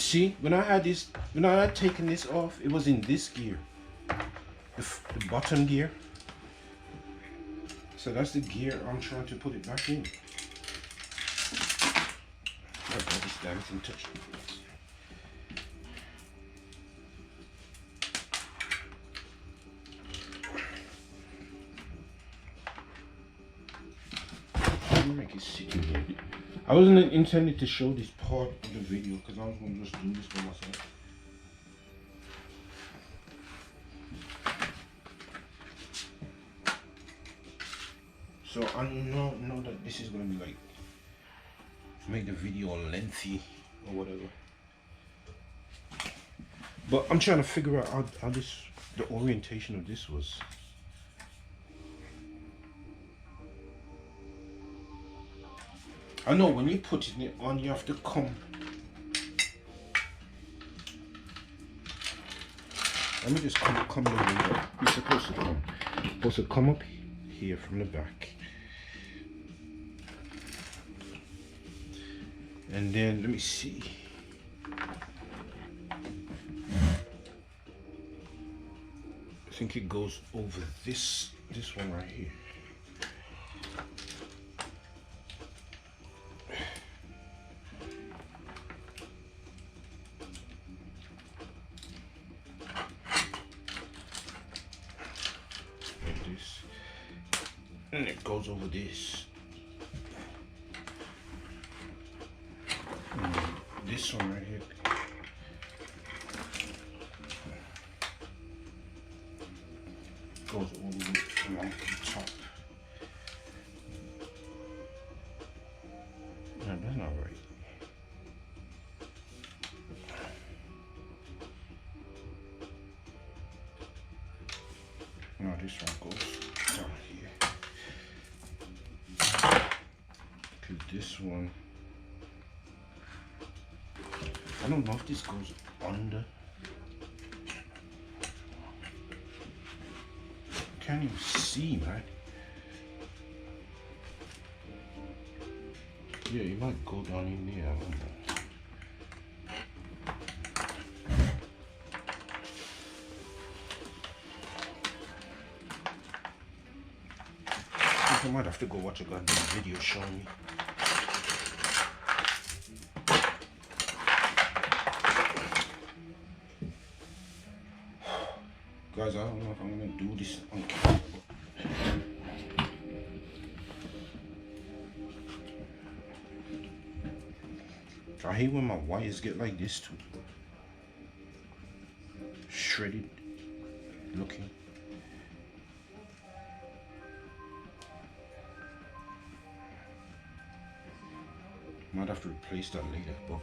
See, when I had taken this off, it was in this gear, the bottom gear. So that's the gear I'm trying to put it back in. Oh, this damn thing touched me. I wasn't intended to show this part of the video because I was going to just do this by myself. So I know that this is going to be like make the video lengthy or whatever. But I'm trying to figure out how the orientation of this was. I know when you put it on, you have to come. Let me just come in the window. You're supposed to come up here from the back. And then let me see. I think it goes over this one right here. And it goes over this. And this one right here. Goes all the way along the top. No, that's not right. No, this one goes down here. This one, I don't know if this goes under. Can't even see, man. Yeah, you might go down in there. I don't know. I think I might have to go watch a goddamn video showing me. Guys, I don't know if I'm gonna do this on camera. I hate when my wires get like this too. Shredded looking. Might have to replace that later, but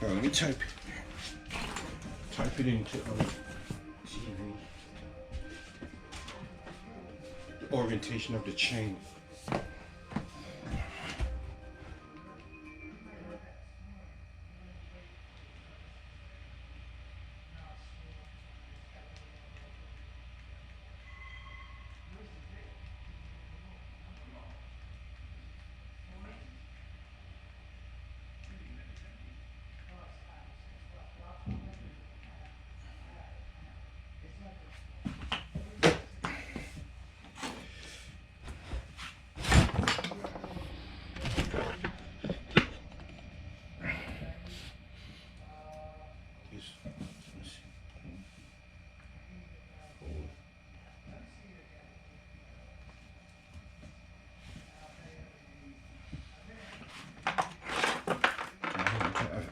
let me type it into TV. The orientation of the chain.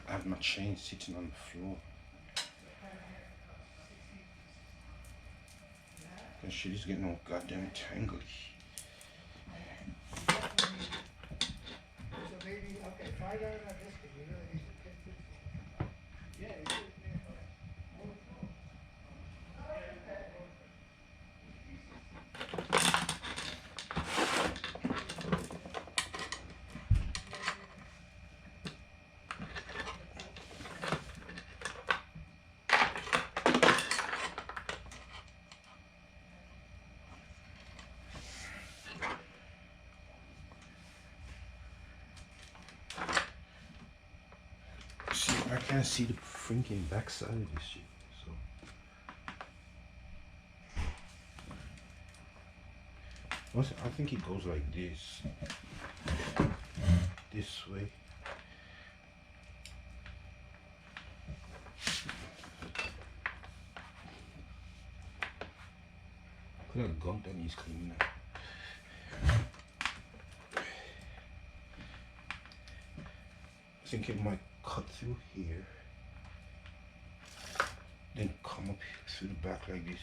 I have my chain sitting on the floor. That shit is getting all goddamn tangled. So maybe, okay, try that on this one. You really need to pick this one. Yeah, you should. I can't see the freaking backside of this shit. So I think it goes like this way. Look at that gunk that needs cleaning up. I think it might cut through here, then come up through the back like this.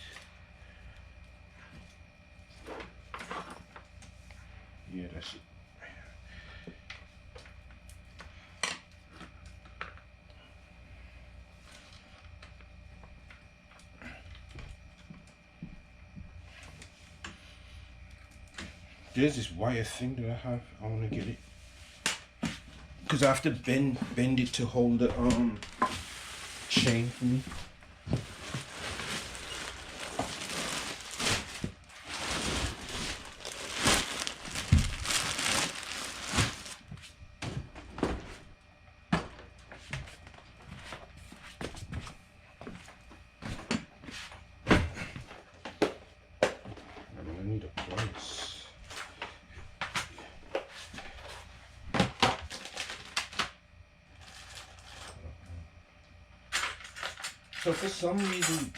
Yeah, that's it. There's this wire thing that I have. I want to get it because I have to bend it to hold the chain for me. I need a pliers. So for some reason,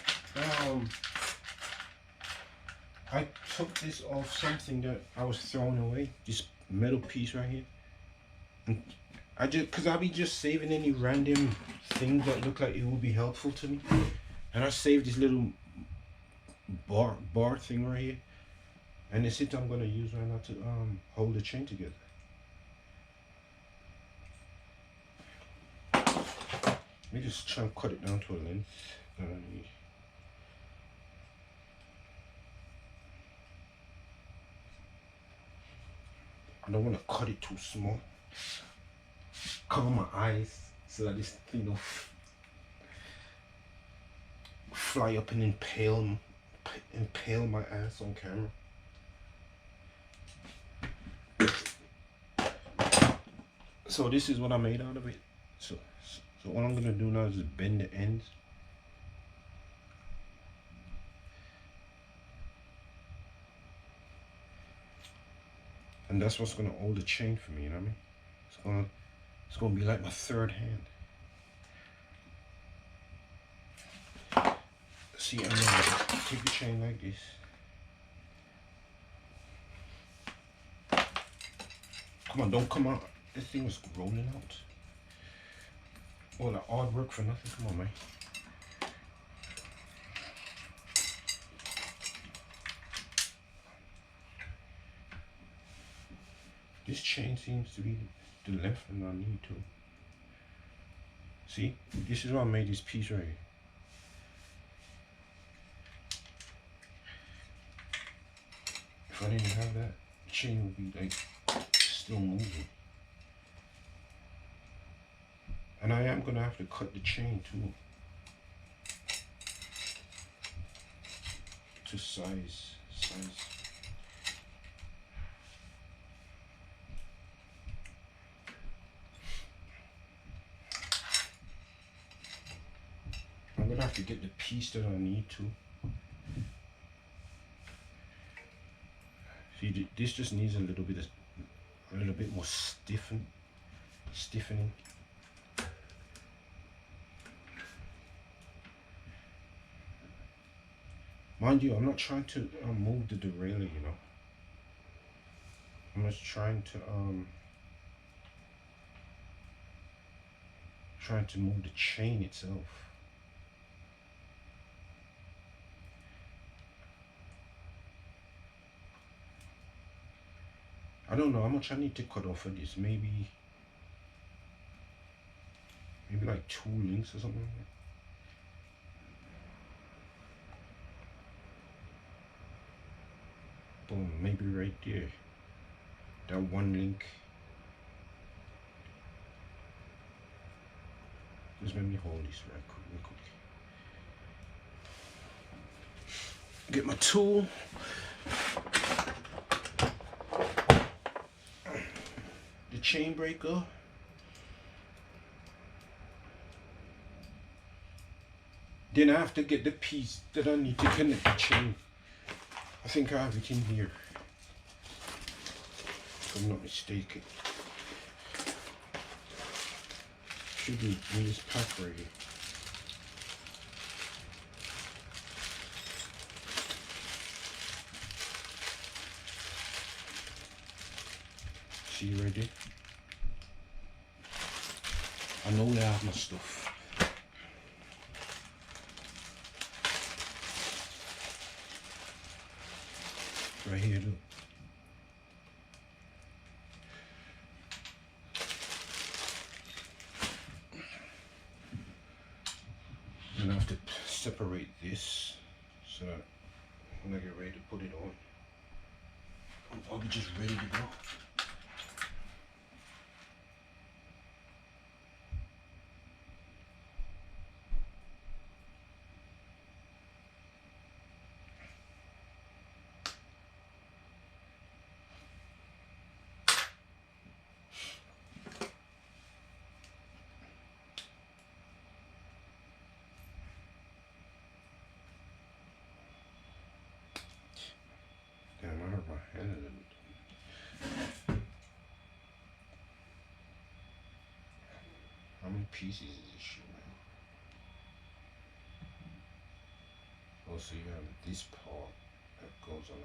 I took this off something that I was throwing away. This metal piece right here. And I cause I'll be just saving any random things that look like it will be helpful to me. And I saved this little bar thing right here. And it's it I'm gonna use right now to hold the chain together. Let me just try and cut it down to a length that I need. I don't want to cut it too small. Cover my eyes so that this thing don't fly up and impale my ass on camera. So this is what I made out of it. So what I'm gonna do now is just bend the ends. And that's what's gonna hold the chain for me, you know what I mean? It's gonna be like my third hand. See, I'm gonna take the chain like this. Come on, don't come out. This thing is rolling out. All the hard work for nothing. Come on, man. This chain seems to be the length that I need to. See, this is why I made this piece right here. If I didn't have that, the chain would be like still moving. And I am gonna have to cut the chain too. To size. I'm gonna have to get the piece that I need to. See, this just needs a little bit more stiffening. Mind you, I'm not trying to move the derailleur, you know. I'm just trying to move the chain itself. I don't know how much I need to cut off of this. Maybe like 2 links or something like that. Boom, maybe right there. That 1 link. Just let me hold this real quick. Get my tool. The chain breaker. Then I have to get the piece that I need to connect the chain. I think I have it in here, if I'm not mistaken. Should be in this pack right here. See right there? I know where I have my stuff. Right here, look. And I have to separate this so that when I get ready to put it on, I'll be just ready to go. Damn, I hurt my hand a little bit. How many pieces is this shit, man? Oh, so you have this part that goes on